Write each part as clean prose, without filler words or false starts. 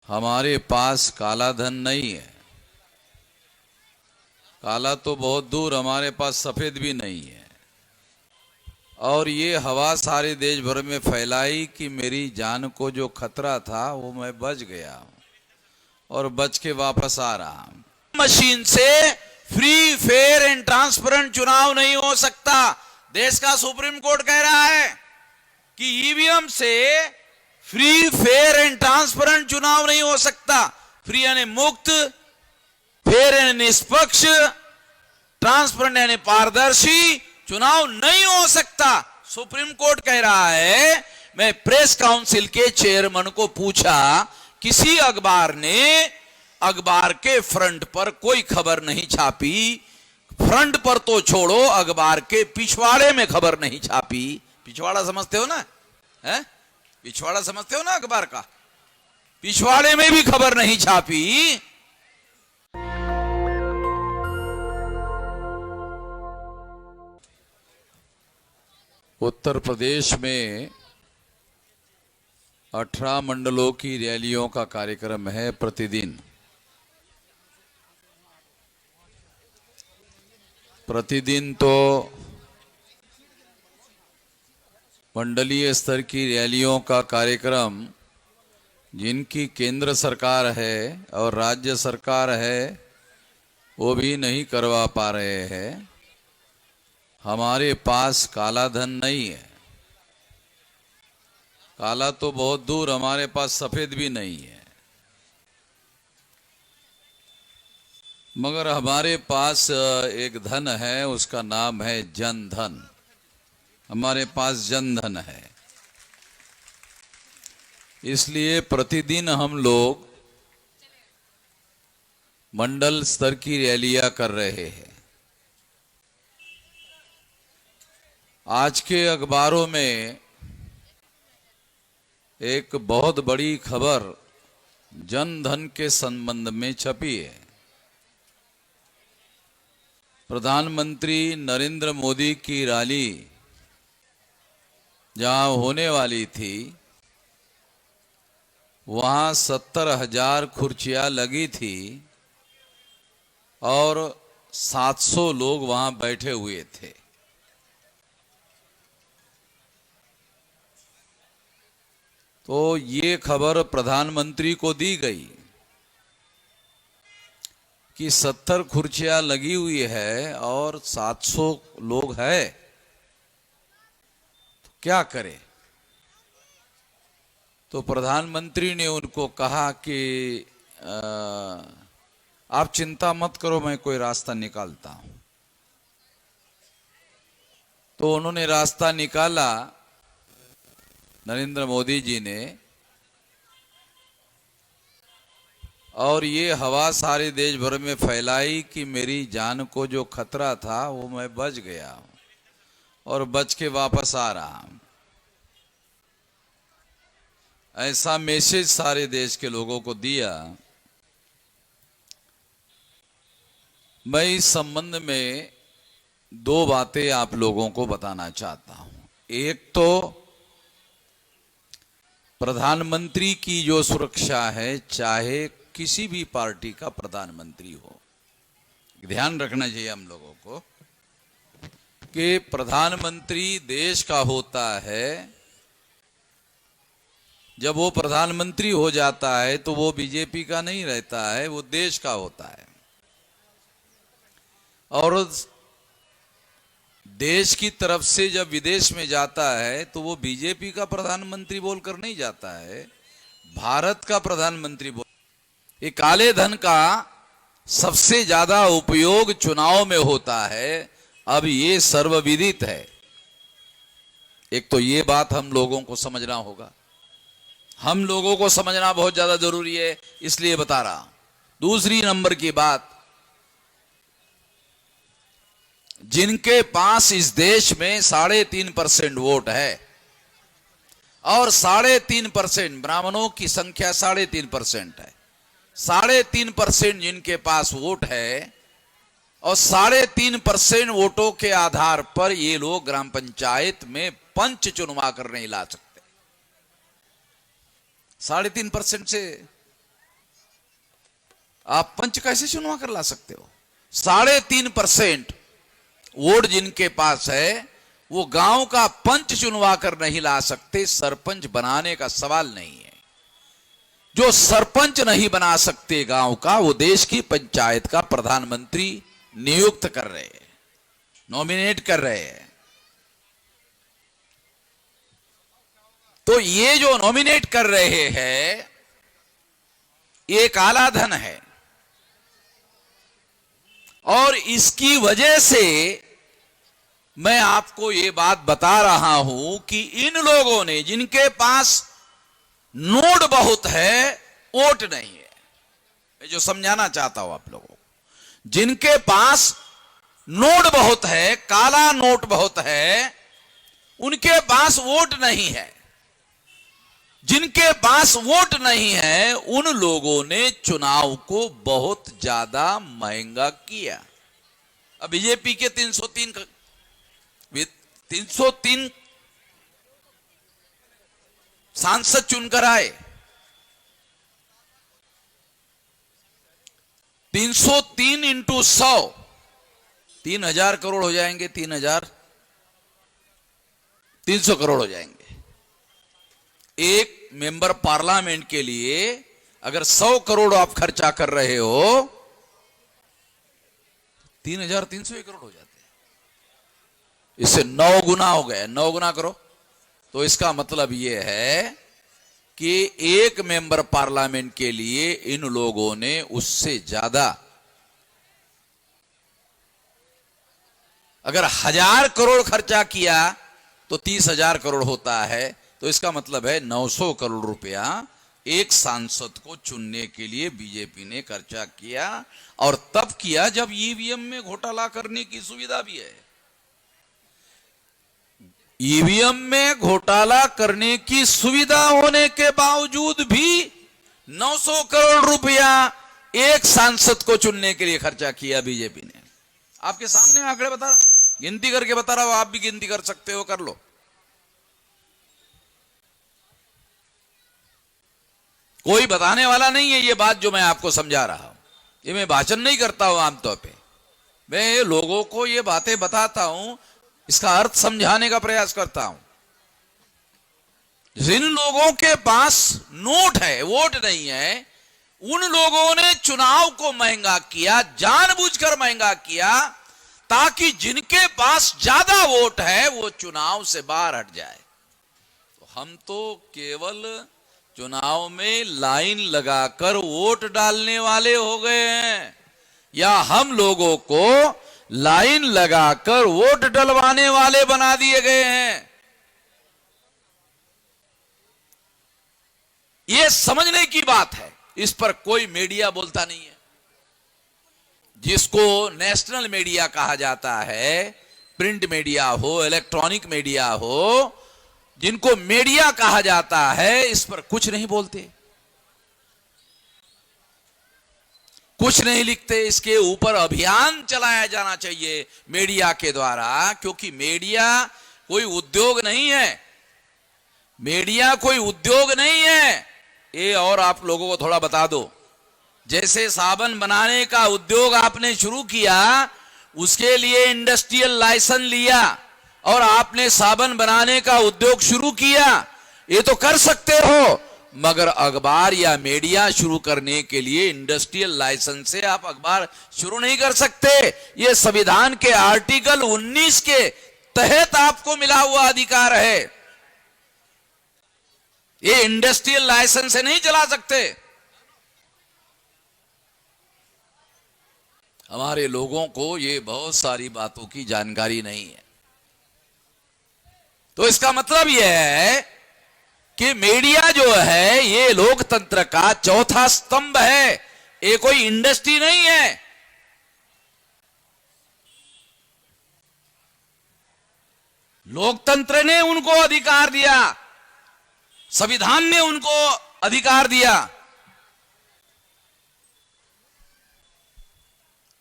हमारे पास काला धन नहीं है। काला तो बहुत दूर, हमारे पास सफेद भी नहीं है। और ये हवा सारे देश भर में फैलाई कि मेरी जान को जो खतरा था वो मैं बच गया और बच के वापस आ रहा हूं। मशीन से फ्री फेयर एंड ट्रांसपेरेंट चुनाव नहीं हो सकता। देश का सुप्रीम कोर्ट कह रहा है कि ईवीएम से फ्री फेयर एंड ट्रांसपेरेंट चुनाव नहीं हो सकता। फ्री यानी मुक्त, फेयर यानी निष्पक्ष, ट्रांसपेरेंट यानी पारदर्शी चुनाव नहीं हो सकता। सुप्रीम कोर्ट कह रहा है। मैं प्रेस काउंसिल के चेयरमैन को पूछा, किसी अखबार ने अखबार के फ्रंट पर कोई खबर नहीं छापी, फ्रंट पर तो छोड़ो अखबार के पिछवाड़े में खबर नहीं छापी। पिछवाड़ा समझते हो ना, है? पिछवाड़ा समझते हो ना अखबार का? पिछवाड़े में भी खबर नहीं छापी। उत्तर प्रदेश में 18 मंडलों की रैलियों का कार्यक्रम है प्रतिदिन तो मंडलीय स्तर की रैलियों का कार्यक्रम जिनकी केंद्र सरकार है और राज्य सरकार है वो भी नहीं करवा पा रहे हैं। हमारे पास काला धन नहीं है। काला तो बहुत दूर, हमारे पास सफेद भी नहीं है। मगर हमारे पास एक धन है, उसका नाम है जन धन। हमारे पास जन धन है। इसलिए प्रतिदिन हम लोग मंडल स्तर की रैलियां कर रहे हैं। आज के अखबारों में एक बहुत बड़ी खबर जन धन के संबंध में छपी है। प्रधानमंत्री नरेंद्र मोदी की रैली जहां होने वाली थी, वहां 70,000 कुर्सियां लगी थी और 700 लोग वहां बैठे हुए थे। तो ये खबर प्रधानमंत्री को दी गई कि 70 कुर्सियां लगी हुई है और 700 लोग हैं, तो क्या करें? तो प्रधानमंत्री ने उनको कहा कि आप चिंता मत करो, मैं कोई रास्ता निकालता हूं। तो उन्होंने रास्ता निकाला, नरेंद्र मोदी जी ने, और ये हवा सारे देश भर में फैलाई कि मेरी जान को जो खतरा था वो मैं बच गया और बच के वापस आ रहा हूं। ऐसा मैसेज सारे देश के लोगों को दिया। मैं इस संबंध में दो बातें आप लोगों को बताना चाहता हूं। एक तो प्रधानमंत्री की जो सुरक्षा है, चाहे किसी भी पार्टी का प्रधानमंत्री हो, ध्यान रखना चाहिए हम लोगों को कि प्रधानमंत्री देश का होता है। जब वो प्रधानमंत्री हो जाता है तो वो बीजेपी का नहीं रहता है, वो देश का होता है। और देश की तरफ से जब विदेश में जाता है तो वो बीजेपी का प्रधानमंत्री बोलकर नहीं जाता है, भारत का प्रधानमंत्री बोल। ये काले धन का सबसे ज्यादा उपयोग चुनाव में होता है। अब ये सर्वविदित है। एक तो ये बात हम लोगों को समझना होगा, हम लोगों को समझना बहुत ज्यादा जरूरी है, इसलिए बता रहा हूं। दूसरी नंबर की बात, जिनके पास इस देश में 3.5% वोट है और 3.5% ब्राह्मणों की संख्या 3.5% है, 3.5% जिनके पास वोट है और 3.5% वोटों के आधार पर ये लोग ग्राम पंचायत में पंच चुनवा कर नहीं ला सकते। 3.5% से आप पंच कैसे चुनवा कर ला सकते हो? 3.5% वोट जिनके पास है वो गांव का पंच चुनवा कर नहीं ला सकते, सरपंच बनाने का सवाल नहीं है। जो सरपंच नहीं बना सकते गांव का, वो देश की पंचायत का प्रधानमंत्री नियुक्त कर रहे हैं, नॉमिनेट कर रहे हैं। तो ये जो नॉमिनेट कर रहे हैं ये काला धन है, और इसकी वजह से मैं आपको ये बात बता रहा हूं कि इन लोगों ने, जिनके पास नोट बहुत है वोट नहीं है, मैं जो समझाना चाहता हूं आप लोगों को, जिनके पास नोट बहुत है, काला नोट बहुत है, उनके पास वोट नहीं है। जिनके पास वोट नहीं है उन लोगों ने चुनाव को बहुत ज्यादा महंगा किया। अब बीजेपी के 303 सांसद चुनकर आए, 303 इंटू 100 3,000 करोड़ हो जाएंगे, 3,300 करोड़ हो जाएंगे। एक मेंबर पार्लियामेंट के लिए अगर 100 करोड़ आप खर्चा कर रहे हो, 3,300 करोड़ हो जाते हैं। इससे 9 गुना हो गए, 9 गुना करो तो इसका मतलब यह है कि एक मेंबर पार्लियामेंट के लिए इन लोगों ने उससे ज्यादा, अगर 1,000 करोड़ खर्चा किया तो 30,000 करोड़ होता है। तो इसका मतलब है 900 करोड़ रुपया एक सांसद को चुनने के लिए बीजेपी ने खर्चा किया, और तब किया जब ईवीएम में घोटाला करने की सुविधा भी है। ईवीएम में घोटाला करने की सुविधा होने के बावजूद भी 900 करोड़ रुपया एक सांसद को चुनने के लिए खर्चा किया बीजेपी ने। आपके सामने आंकड़े बता रहा हूं, गिनती करके बता रहा हूं, आप भी गिनती कर सकते हो, कर लो। कोई बताने वाला नहीं है ये बात जो मैं आपको समझा रहा हूं। ये मैं भाषण नहीं करता हूं, आमतौर पे मैं लोगों को ये बातें बताता हूं, इसका अर्थ समझाने का प्रयास करता हूं। जिन लोगों के पास नोट है, वोट नहीं है, उन लोगों ने चुनाव को महंगा किया, जानबूझकर महंगा किया, ताकि जिनके पास ज्यादा वोट है वो चुनाव से बाहर हट जाए। तो हम तो केवल चुनाव में लाइन लगाकर वोट डालने वाले हो गए हैं, या हम लोगों को लाइन लगाकर वोट डलवाने वाले बना दिए गए हैं? यह समझने की बात है। इस पर कोई मीडिया बोलता नहीं है। जिसको नेशनल मीडिया कहा जाता है, प्रिंट मीडिया हो, इलेक्ट्रॉनिक मीडिया हो, जिनको मीडिया कहा जाता है, इस पर कुछ नहीं बोलते, कुछ नहीं लिखते। इसके ऊपर अभियान चलाया जाना चाहिए मीडिया के द्वारा, क्योंकि मीडिया कोई उद्योग नहीं है, मीडिया कोई उद्योग नहीं है। ये और आप लोगों को थोड़ा बता दो, जैसे साबुन बनाने का उद्योग आपने शुरू किया, उसके लिए इंडस्ट्रियल लाइसेंस लिया और आपने साबुन बनाने का उद्योग शुरू किया, ये तो कर सकते हो, मगर अखबार या मीडिया शुरू करने के लिए इंडस्ट्रियल लाइसेंस से आप अखबार शुरू नहीं कर सकते। ये संविधान के आर्टिकल 19 के तहत आपको मिला हुआ अधिकार है। ये इंडस्ट्रियल लाइसेंस से नहीं चला सकते। हमारे लोगों को ये बहुत सारी बातों की जानकारी नहीं है। तो इसका मतलब यह है कि मीडिया जो है ये लोकतंत्र का चौथा स्तंभ है, ये कोई इंडस्ट्री नहीं है। लोकतंत्र ने उनको अधिकार दिया, संविधान ने उनको अधिकार दिया।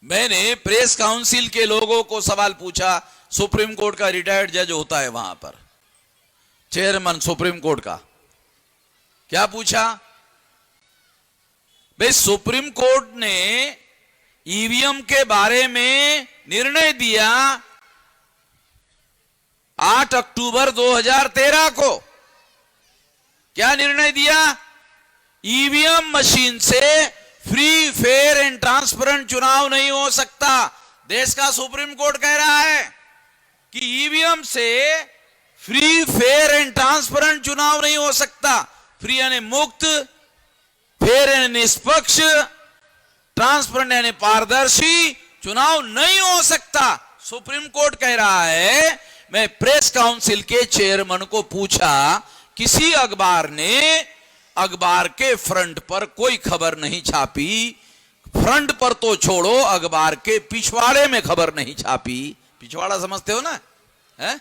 मैंने प्रेस काउंसिल के लोगों को सवाल पूछा, सुप्रीम कोर्ट का रिटायर्ड जज होता है वहां पर, चेयरमैन सुप्रीम कोर्ट का, क्या पूछा? भाई सुप्रीम कोर्ट ने ईवीएम के बारे में निर्णय दिया 8 अक्टूबर 2013 को। क्या निर्णय दिया? ईवीएम मशीन से फ्री, फेयर एंड ट्रांसपेरेंट चुनाव नहीं हो सकता। देश का सुप्रीम कोर्ट कह रहा है कि ईवीएम से फ्री, फेयर एंड ट्रांसपेरेंट चुनाव नहीं हो सकता। फ्री यानी मुक्त, फेयर यानी निष्पक्ष, ट्रांसपेरेंट यानी पारदर्शी चुनाव नहीं हो सकता। सुप्रीम कोर्ट कह रहा है। मैं प्रेस काउंसिल के चेयरमैन को पूछा, किसी अखबार ने अखबार के फ्रंट पर कोई खबर नहीं छापी, फ्रंट पर तो छोड़ो, अखबार के पिछवाड़े में खबर नहीं छापी। पिछवाड़ा समझते हो ना? है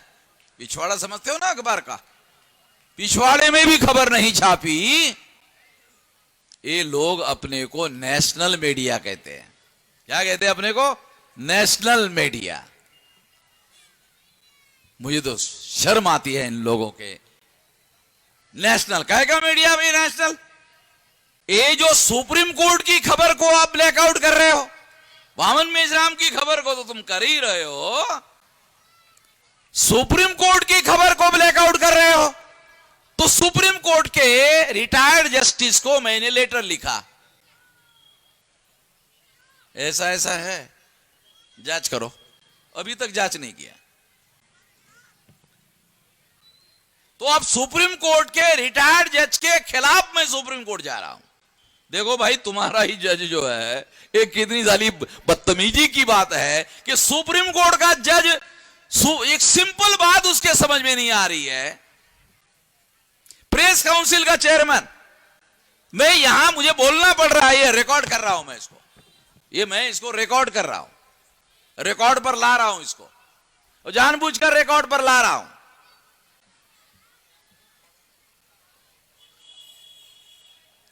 पिछवाड़ा समझते हो ना? अखबार का पिछवाड़े में भी खबर नहीं छापी। ये लोग अपने को नेशनल मीडिया कहते हैं। क्या कहते हैं अपने को? National media. मुझे तो शर्म आती है इन लोगों के। नेशनल कहेगा मीडिया भी नेशनल। ये जो सुप्रीम कोर्ट की खबर को आप ब्लैकआउट कर रहे हो, वामन मेश्राम की खबर को तो तुम कर ही रहे हो, सुप्रीम कोर्ट की खबर को ब्लैकआउट कर रहे हो। तो सुप्रीम कोर्ट के रिटायर्ड जस्टिस को मैंने लेटर लिखा, ऐसा ऐसा है, जांच करो। अभी तक जांच नहीं किया। तो अब सुप्रीम कोर्ट के रिटायर्ड जज के खिलाफ मैं सुप्रीम कोर्ट जा रहा हूं। देखो भाई, तुम्हारा ही जज जो है, एक कितनी साली बदतमीजी की बात है कि सुप्रीम कोर्ट का जज, एक सिंपल बात उसके समझ में नहीं आ रही है। प्रेस काउंसिल का चेयरमैन, मैं यहां मुझे बोलना पड़ रहा है, ये रिकॉर्ड कर रहा हूं मैं इसको, मैं इसको रिकॉर्ड कर रहा हूं, रिकॉर्ड पर ला रहा हूं इसको, और जानबूझकर रिकॉर्ड पर ला रहा हूं।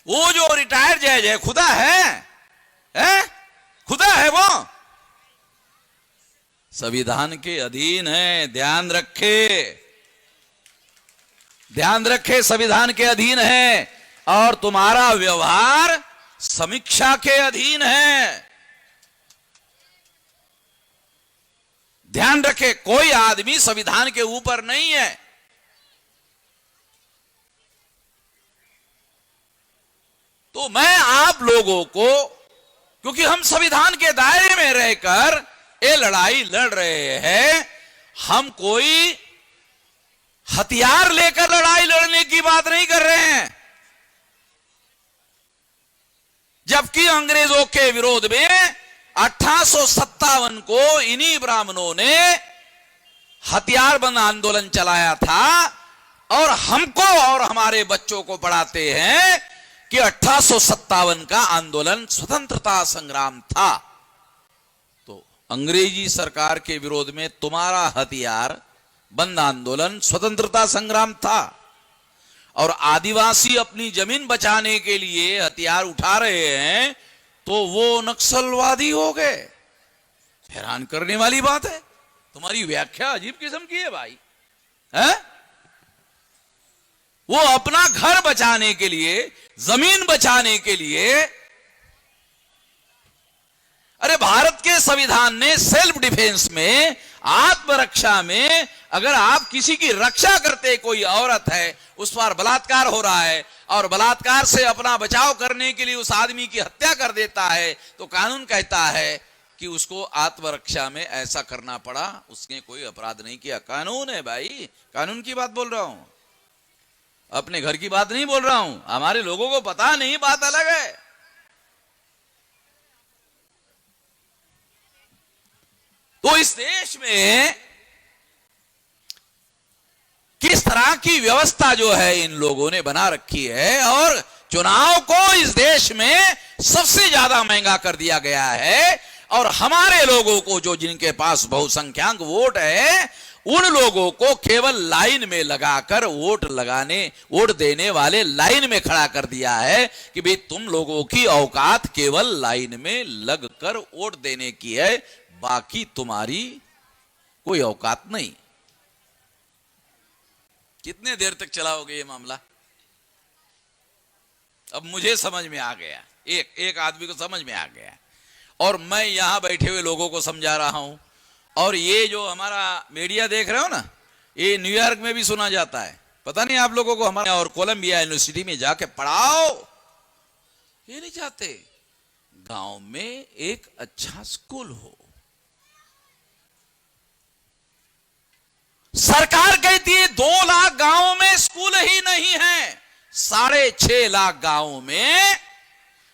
वो जो रिटायर्ड जज है, खुदा है? खुदा है वो? संविधान के अधीन है। ध्यान रखे, संविधान के अधीन है। और तुम्हारा व्यवहार समीक्षा के अधीन है। ध्यान रखे, कोई आदमी संविधान के ऊपर नहीं है। तो मैं आप लोगों को, क्योंकि हम संविधान के दायरे में रहकर ये लड़ाई लड़ रहे हैं, हम कोई हथियार लेकर लड़ाई लड़ने की बात नहीं कर रहे हैं। जबकि अंग्रेजों के विरोध में 1857 को इन्हीं ब्राह्मणों ने हथियारबंद आंदोलन चलाया था, और हमको और हमारे बच्चों को पढ़ाते हैं कि 1857 का आंदोलन स्वतंत्रता संग्राम था। तो अंग्रेजी सरकार के विरोध में तुम्हारा हथियार बंद आंदोलन स्वतंत्रता संग्राम था, और आदिवासी अपनी जमीन बचाने के लिए हथियार उठा रहे हैं तो वो नक्सलवादी हो गए। हैरान करने वाली बात है। तुम्हारी व्याख्या अजीब किस्म की है भाई। है? वो अपना घर बचाने के लिए, जमीन बचाने के लिए, अरे भारत के संविधान ने सेल्फ डिफेंस में, आत्मरक्षा में, अगर आप किसी की रक्षा करते, कोई औरत है, उस पर बलात्कार हो रहा है और बलात्कार से अपना बचाव करने के लिए उस आदमी की हत्या कर देता है, तो कानून कहता है कि उसको आत्मरक्षा में ऐसा करना पड़ा, उसने कोई अपराध नहीं किया। कानून है भाई, कानून की बात बोल रहा हूं, अपने घर की बात नहीं बोल रहा हूं। हमारे लोगों को पता नहीं, बात अलग है। तो इस देश में किस तरह की व्यवस्था जो है इन लोगों ने बना रखी है, और चुनाव को इस देश में सबसे ज्यादा महंगा कर दिया गया है। और हमारे लोगों को, जो जिनके पास बहुसंख्यक वोट है, उन लोगों को केवल लाइन में लगाकर वोट देने वाले लाइन में खड़ा कर दिया है कि भाई तुम लोगों की औकात केवल लाइन में लगकर वोट देने की है, बाकी तुम्हारी कोई औकात नहीं। कितने देर तक चलाओगे ये मामला? अब मुझे समझ में आ गया। एक आदमी को समझ में आ गया और मैं यहां बैठे हुए लोगों को समझा रहा हूं। और ये जो हमारा मीडिया देख रहे हो ना, ये न्यूयॉर्क में भी सुना जाता है। पता नहीं आप लोगों को हमारे और कोलंबिया यूनिवर्सिटी में जाके पढ़ाओ, ये नहीं चाहते गांव में एक अच्छा स्कूल हो। सरकार कहती है 2 लाख गांवों में स्कूल ही नहीं है। 6.5 लाख गांवों में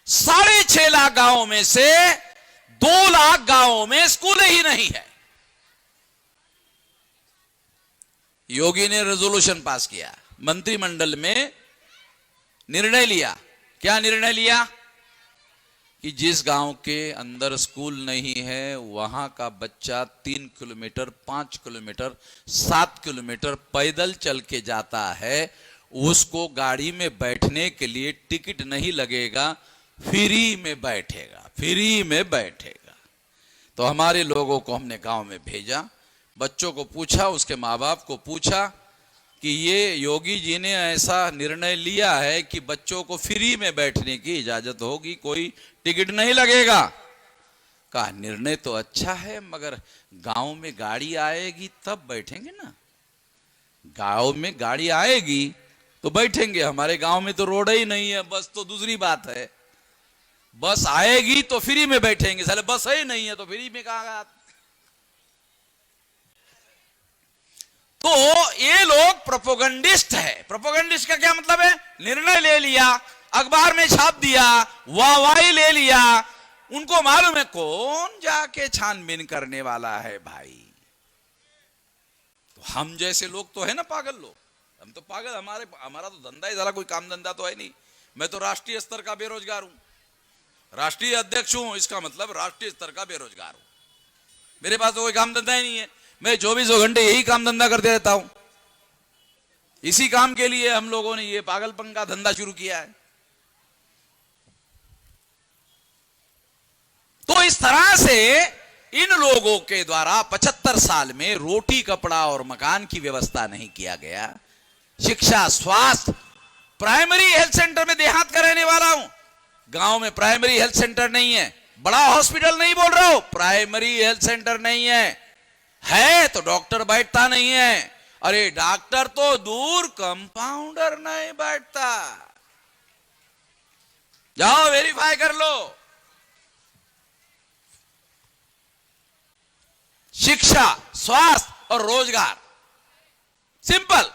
6.5 लाख गांवों में से 2 लाख गांवों में स्कूल ही नहीं है। योगी ने रेजोल्यूशन पास किया, मंत्रिमंडल में निर्णय लिया। क्या निर्णय लिया कि जिस गांव के अंदर स्कूल नहीं है वहां का बच्चा 3 किलोमीटर, 5 किलोमीटर, 7 किलोमीटर पैदल चल के जाता है, उसको गाड़ी में बैठने के लिए टिकट नहीं लगेगा, फ्री में बैठेगा, फ्री में बैठेगा। तो हमारे लोगों को हमने गांव में भेजा, बच्चों को पूछा, उसके माँ बाप को पूछा कि ये योगी जी ने ऐसा निर्णय लिया है कि बच्चों को फ्री में बैठने की इजाजत होगी, कोई टिकट नहीं लगेगा। कहा निर्णय तो अच्छा है मगर गांव में गाड़ी आएगी तब बैठेंगे ना, गांव में गाड़ी आएगी तो बैठेंगे। हमारे गांव में तो रोड ही नहीं है, बस तो दूसरी बात है। बस आएगी तो फ्री में बैठेंगे, साले बस ही नहीं है तो फ्री में कहा। तो ये लोग प्रोपोगंडिस्ट है। प्रोपोगंडिस्ट का क्या मतलब है? निर्णय ले लिया, अखबार में छाप दिया, वाहवाही ले लिया, उनको मालूम है कौन जाके छानबीन करने वाला है भाई। तो हम जैसे लोग तो है ना पागल लोग, हम तो पागल, हमारा तो धंधा ही, जरा कोई काम धंधा तो है नहीं। मैं तो राष्ट्रीय स्तर का बेरोजगार हूं, राष्ट्रीय अध्यक्ष हूं, इसका मतलब राष्ट्रीय स्तर का बेरोजगार हूं। मेरे पास तो कोई काम धंधा ही नहीं है, मैं 24 घंटे यही काम धंधा करते रहता हूं। इसी काम के लिए हम लोगों ने ये पागलपन का धंधा शुरू किया है। तो इस तरह से इन लोगों के द्वारा 75 साल में रोटी, कपड़ा और मकान की व्यवस्था नहीं किया गया। शिक्षा, स्वास्थ्य, प्राइमरी हेल्थ सेंटर में देहात का रहने वाला हूं, गांव में प्राइमरी हेल्थ सेंटर नहीं है। बड़ा हॉस्पिटल नहीं बोल रहा हूं, प्राइमरी हेल्थ सेंटर नहीं है तो डॉक्टर बैठता नहीं है। अरे डॉक्टर तो दूर, कंपाउंडर नहीं बैठता, जाओ वेरीफाई कर लो। शिक्षा, स्वास्थ्य और रोजगार, सिंपल,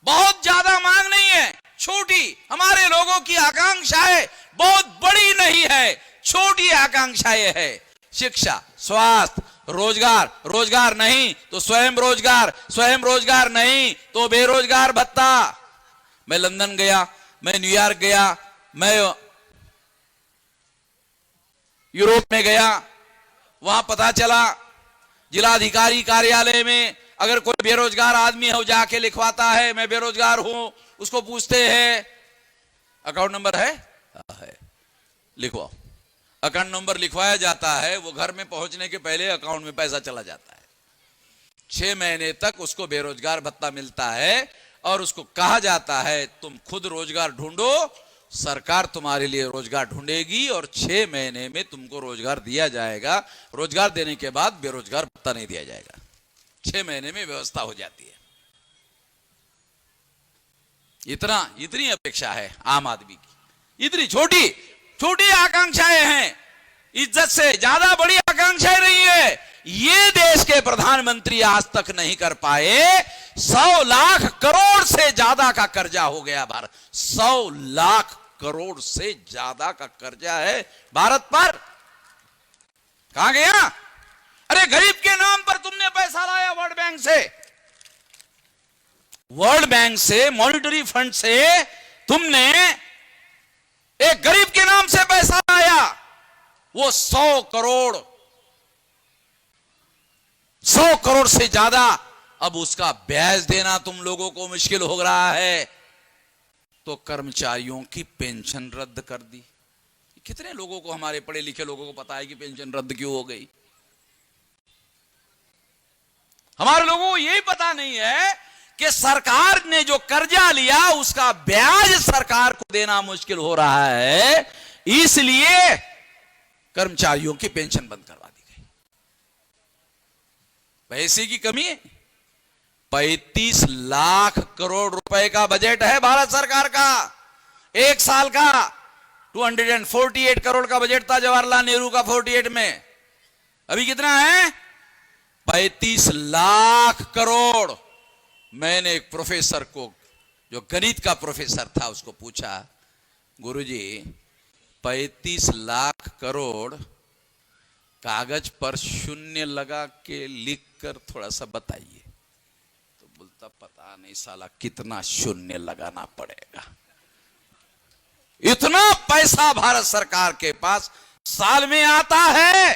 बहुत ज्यादा मांग नहीं है, छोटी। हमारे लोगों की आकांक्षाएं बहुत बड़ी नहीं है, छोटी आकांक्षाएं है। शिक्षा, स्वास्थ्य, रोजगार, रोजगार नहीं तो स्वयं रोजगार, स्वयं रोजगार नहीं तो बेरोजगार भत्ता। मैं लंदन गया, मैं न्यूयॉर्क गया, मैं यूरोप में गया, वहां पता चला जिलाधिकारी कार्यालय में अगर कोई बेरोजगार आदमी है वो जाके लिखवाता है मैं बेरोजगार हूं, उसको पूछते हैं अकाउंट नंबर है, लिखवाओ। अकाउंट नंबर लिखवाया जाता है, वो घर में पहुंचने के पहले अकाउंट में पैसा चला जाता है। 6 महीने तक उसको बेरोजगार भत्ता मिलता है और उसको कहा जाता है तुम खुद रोजगार ढूंढो, सरकार तुम्हारे लिए रोजगार ढूंढेगी और 6 महीने में तुमको रोजगार दिया जाएगा। रोजगार देने के बाद बेरोजगार भत्ता नहीं दिया जाएगा, 6 महीने में व्यवस्था हो जाती है। इतनी अपेक्षा है आम आदमी की, इतनी छोटी आकांक्षाएं हैं, इज्जत से ज्यादा बड़ी आकांक्षाएं नहीं है। ये देश के प्रधानमंत्री आज तक नहीं कर पाए। 100 लाख करोड़ से ज्यादा का कर्जा हो गया भारत, 100 लाख करोड़ से ज्यादा का कर्जा है भारत पर। कहां गया? अरे गरीब के नाम पर तुमने पैसा लाया वर्ल्ड बैंक से, वर्ल्ड बैंक से, मॉनिटरी फंड से तुमने एक गरीब के नाम से पैसा लाया, वो 100 करोड़ से ज्यादा। अब उसका ब्याज देना तुम लोगों को मुश्किल हो रहा है तो कर्मचारियों की पेंशन रद्द कर दी। कितने लोगों को, हमारे पढ़े लिखे लोगों को पता है कि पेंशन रद्द क्यों हो गई? हमारे लोगों को यही पता नहीं है कि सरकार ने जो कर्जा लिया उसका ब्याज सरकार को देना मुश्किल हो रहा है, इसलिए कर्मचारियों की पेंशन बंद करवा दी गई। पैसे की कमी है। 35 लाख करोड़ रुपए का बजट है भारत सरकार का, एक साल का। 248 करोड़ का बजट था जवाहरलाल नेहरू का 48 में। अभी कितना है? 35 लाख करोड़। मैंने एक प्रोफेसर को, जो गणित का प्रोफेसर था, उसको पूछा, गुरुजी 35 लाख करोड़ कागज पर शून्य लगा के लिख कर थोड़ा सा बताइए। तो बोलता पता नहीं साला कितना शून्य लगाना पड़ेगा। इतना पैसा भारत सरकार के पास साल में आता है।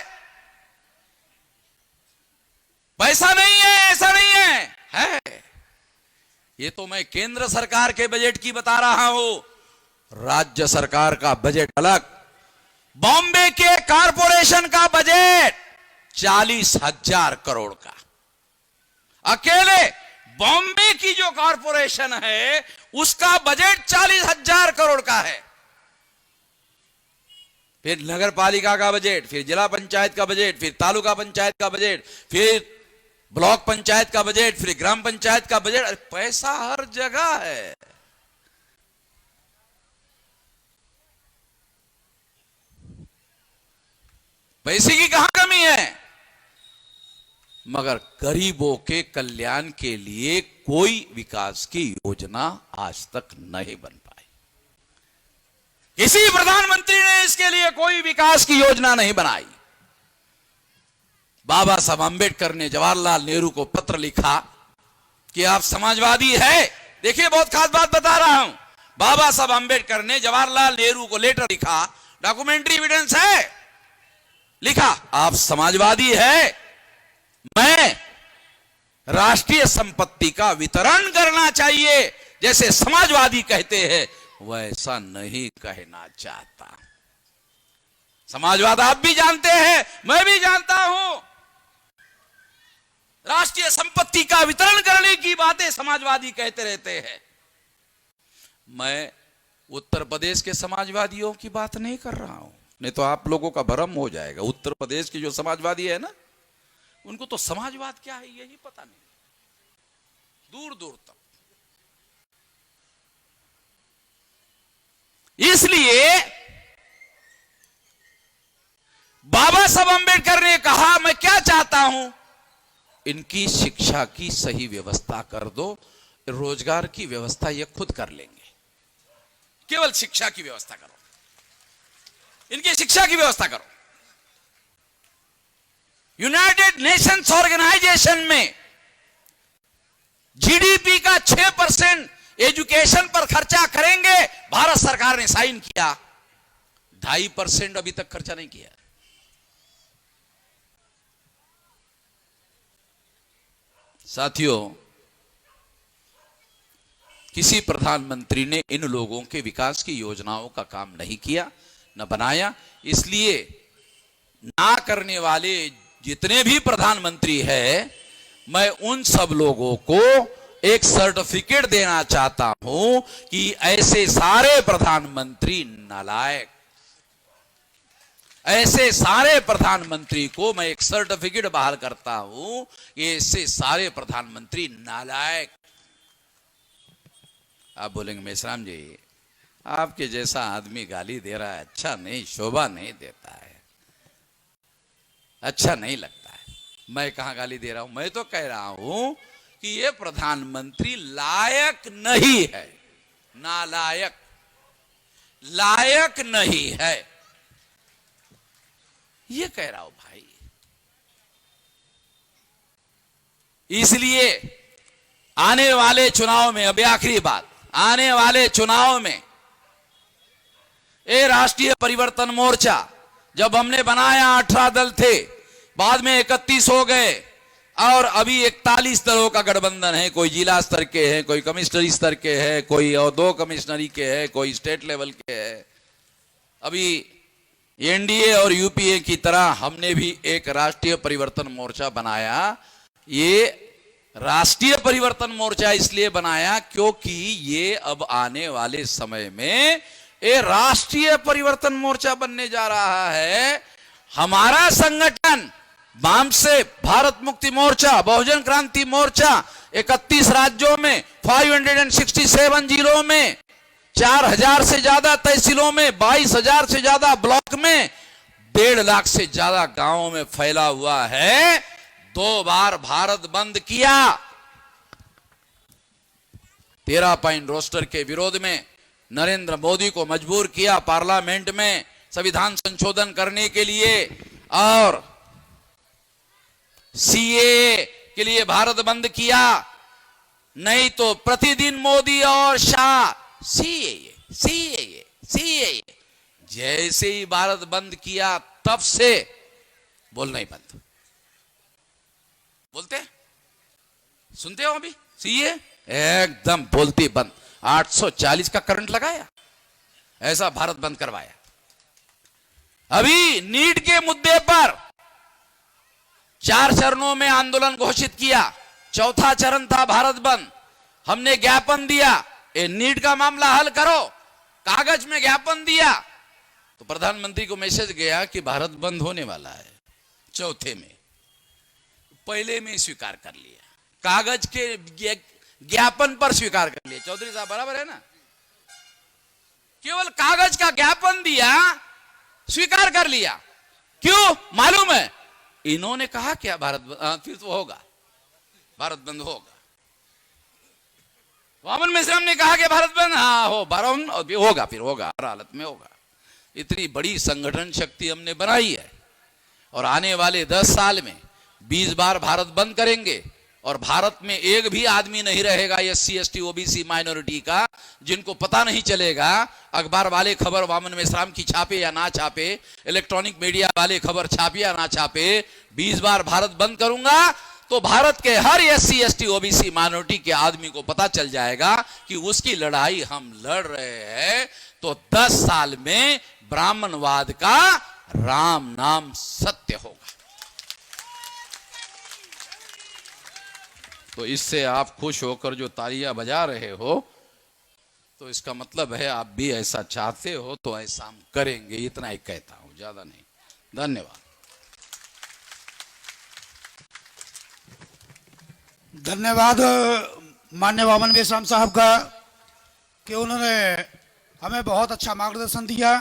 पैसा नहीं है ऐसा नहीं है। ये तो मैं केंद्र सरकार के बजट की बता रहा हूं। राज्य सरकार का बजट अलग। बॉम्बे के कारपोरेशन का बजट 40,000 करोड़ का। अकेले बॉम्बे की जो कारपोरेशन है उसका बजट 40,000 करोड़ का है। फिर नगर पालिका का बजट, फिर जिला पंचायत का बजट, फिर तालुका पंचायत का बजट, फिर ब्लॉक पंचायत का बजट, फिर ग्राम पंचायत का बजट। अरे पैसा हर जगह है। पैसे की कहां कमी है? मगर गरीबों के कल्याण के लिए कोई विकास की योजना आज तक नहीं बन पाई। किसी प्रधानमंत्री ने इसके लिए कोई विकास की योजना नहीं बनाई। बाबा साहब अंबेडकर ने जवाहरलाल नेहरू को पत्र लिखा कि आप समाजवादी है। देखिए बहुत खास बात बता रहा हूं। बाबा साहब अंबेडकर ने जवाहरलाल नेहरू को लेटर लिखा, डॉक्यूमेंट्री एविडेंस है, लिखा आप समाजवादी है, मैं राष्ट्रीय संपत्ति का वितरण करना चाहिए जैसे समाजवादी कहते हैं वैसा नहीं कहना चाहता। समाजवाद आप भी जानते हैं, मैं भी जानता हूं। राष्ट्रीय संपत्ति का वितरण करने की बातें समाजवादी कहते रहते हैं। मैं उत्तर प्रदेश के समाजवादियों की बात नहीं कर रहा हूं, नहीं तो आप लोगों का भ्रम हो जाएगा। उत्तर प्रदेश के जो समाजवादी है ना, उनको तो समाजवाद क्या है यही पता नहीं, दूर दूर तक। इसलिए बाबा साहब अंबेडकर ने कहा मैं क्या चाहता हूं, इनकी शिक्षा की सही व्यवस्था कर दो, रोजगार की व्यवस्था ये खुद कर लेंगे। केवल शिक्षा की व्यवस्था करो, इनकी शिक्षा की व्यवस्था करो। यूनाइटेड नेशंस ऑर्गेनाइजेशन में जीडीपी का 6% एजुकेशन पर खर्चा करेंगे, भारत सरकार ने साइन किया। 2.5% अभी तक खर्चा नहीं किया। साथियों, किसी प्रधानमंत्री ने इन लोगों के विकास की योजनाओं का काम नहीं किया, न बनाया। इसलिए ना करने वाले जितने भी प्रधानमंत्री हैं, मैं उन सब लोगों को एक सर्टिफिकेट देना चाहता हूं कि ऐसे सारे प्रधानमंत्री नालायक, ऐसे सारे प्रधानमंत्री को मैं एक सर्टिफिकेट बहाल करता हूं कि ऐसे सारे प्रधानमंत्री नालायक। आप बोलेंगे मेश्राम जी आपके जैसा आदमी गाली दे रहा है, अच्छा नहीं, शोभा नहीं देता है, अच्छा नहीं लगता है। मैं कहां गाली दे रहा हूं? मैं तो कह रहा हूं कि ये प्रधानमंत्री लायक नहीं है, नालायक, लायक नहीं है, ये कह रहा हूं भाई। इसलिए आने वाले चुनाव में, अभी आखिरी बात, आने वाले चुनाव में ये राष्ट्रीय परिवर्तन मोर्चा जब हमने बनाया 18 दल थे, बाद में 31 हो गए और अभी 41 दलों का गठबंधन है। कोई जिला स्तर के हैं, कोई कमिश्नरी स्तर के हैं, कोई और 2 कमिश्नरी के हैं, कोई स्टेट लेवल के हैं। अभी एनडीए और यूपीए की तरह हमने भी एक राष्ट्रीय परिवर्तन मोर्चा बनाया। ये राष्ट्रीय परिवर्तन मोर्चा इसलिए बनाया क्योंकि ये अब आने वाले समय में ये राष्ट्रीय परिवर्तन मोर्चा बनने जा रहा है। हमारा संगठन वाम से भारत मुक्ति मोर्चा, बहुजन क्रांति मोर्चा 31 राज्यों में 567 जिलों में 4000 से ज्यादा तहसीलों में 22,000 से ज्यादा ब्लॉक में 1.5 लाख से ज्यादा गांवों में फैला हुआ है। 2 बार भारत बंद किया। 13 पॉइंट रोस्टर के विरोध में नरेंद्र मोदी को मजबूर किया पार्लियामेंट में संविधान संशोधन करने के लिए, और सीएए के लिए भारत बंद किया। नहीं तो प्रतिदिन मोदी और शाह सीएए सीएए सीएए। जैसे ही भारत बंद किया तब से बोलना ही बंद। बोलते सुनते हो अभी सीए एकदम बोलती बंद। 840 का करंट लगाया, ऐसा भारत बंद करवाया। अभी नीट के मुद्दे पर 4 चरणों में आंदोलन घोषित किया। 4था चरण था भारत बंद। हमने ज्ञापन दिया, ये नीट का मामला हल करो, कागज में ज्ञापन दिया। तो प्रधानमंत्री को मैसेज गया कि भारत बंद होने वाला है 4थे में। पहले में स्वीकार कर लिया, कागज के ज्ञापन पर स्वीकार कर लिया। चौधरी साहब बराबर है ना? केवल कागज का ज्ञापन दिया, स्वीकार कर लिया। क्यों मालूम है? इन्होंने कहा क्या भारत फिर तो होगा, भारत बंद होगा। वामन मेश्राम ने कहा कि भारत बंद हाँ हो बारह होगा, फिर होगा, हर हालत में होगा। इतनी बड़ी संगठन शक्ति हमने बनाई है, और आने वाले 10 साल में 20 बार भारत बंद करेंगे। और भारत में एक भी आदमी नहीं रहेगा SC ST OBC माइनॉरिटी का जिनको पता नहीं चलेगा। अखबार वाले खबर वामन मेश्राम की छापे या ना छापे, इलेक्ट्रॉनिक मीडिया वाले खबर छापे या ना छापे, 20 बार भारत बंद करूंगा तो भारत के हर SC ST OBC माइनॉरिटी के आदमी को पता चल जाएगा कि उसकी लड़ाई हम लड़ रहे हैं। तो 10 साल में ब्राह्मणवाद का राम नाम सत्य होगा। तो इससे आप खुश होकर जो तालियां बजा रहे हो, तो इसका मतलब है आप भी ऐसा चाहते हो, तो ऐसा हम करेंगे। इतना ही कहता हूं, ज्यादा नहीं। धन्यवाद। धन्यवाद माननीय वामन मेश्राम साहब का कि उन्होंने हमें बहुत अच्छा मार्गदर्शन दिया।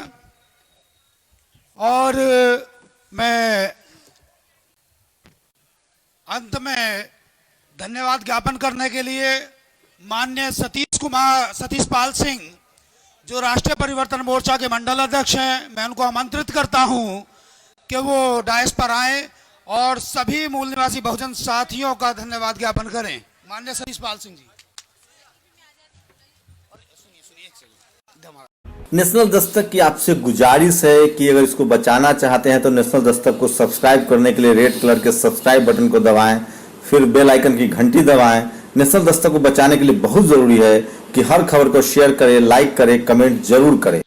और मैं अंत में धन्यवाद ज्ञापन करने के लिए माननीय सतीश पाल सिंह जो राष्ट्रीय परिवर्तन मोर्चा के मंडल अध्यक्ष हैं, मैं उनको आमंत्रित करता हूं कि वो डायस पर आए और सभी मूल निवासी बहुजन साथियों का धन्यवाद ज्ञापन करें। माननीय सतीश पाल सिंह जी। नेशनल दस्तक की आपसे गुजारिश है कि अगर इसको बचाना चाहते हैं तो नेशनल दस्तक को सब्सक्राइब करने के लिए रेड कलर के सब्सक्राइब बटन को दबाएं, फिर बेल आइकन की घंटी दबाएं। नेशनल दस्तक को बचाने के लिए बहुत जरूरी है कि हर खबर को शेयर करें, लाइक करें, कमेंट जरूर करें।